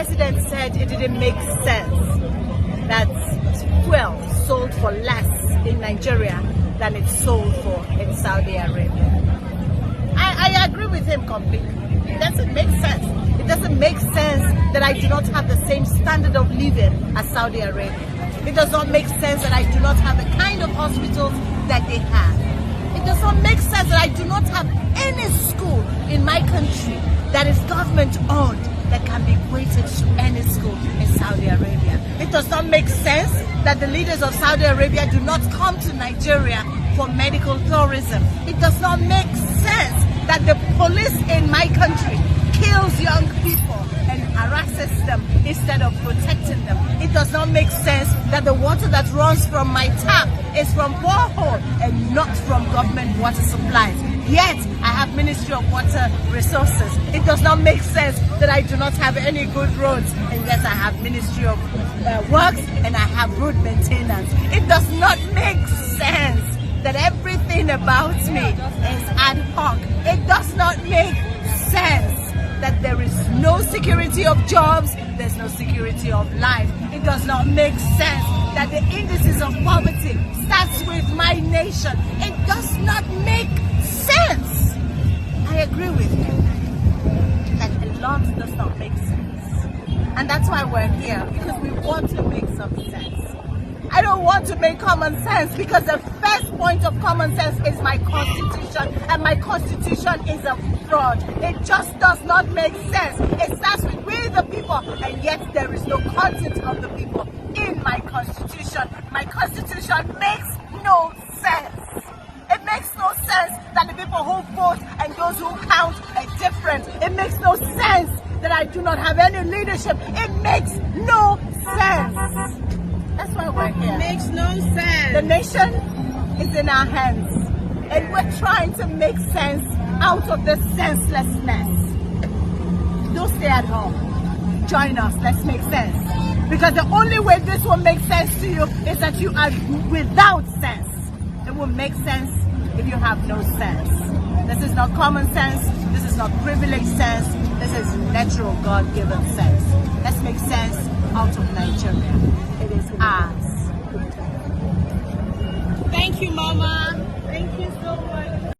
president said it didn't make sense that fuel sold for less in Nigeria than it's sold for in Saudi Arabia. I agree with him completely. It doesn't make sense. It doesn't make sense that I do not have the same standard of living as Saudi Arabia. It does not make sense that I do not have the kind of hospitals that they have. It does not make sense that I do not have any school in my country that is government owned that can be equated to any school in Saudi Arabia. It does not make sense that the leaders of Saudi Arabia do not come to Nigeria for medical tourism. It does not make sense that the police in my country kills young people and harasses them instead of protecting them. It does not make sense that the water that runs from my tap is from borehole and not from government water supplies. Yet, I have Ministry of Water Resources. It does not make sense that I do not have any good roads. And yes, I have Ministry of Works and I have road maintenance. It does not make sense that everything about me is ad hoc. It does not make sense that there is no security of jobs, there's no security of life. It does not make sense that the indices of poverty starts with my nation. It does not make sense. I agree with you that a lot does not make sense. And that's why we're here, because we want to make some sense. I don't want to make common sense because the first point of common sense is my constitution, and my constitution is a fraud. It just does not make sense. It starts with we the people, and yet there is no content of the people in my constitution. My constitution makes no sense. It makes no sense that the people who vote and those who count are different. It makes no sense that I do not have any leadership. It makes no sense. That's why we're here. It makes no sense. The nation is in our hands, and we're trying to make sense out of this senselessness. Don't stay at home. Join us. Let's make sense. Because the only way this will make sense to you is that you are without sense. It will make sense if you have no sense. This is not common sense. This is not privileged sense. This is natural God-given sense. Let's make sense out of Nigeria. It is ours. Thank you, Mama. Thank you so much.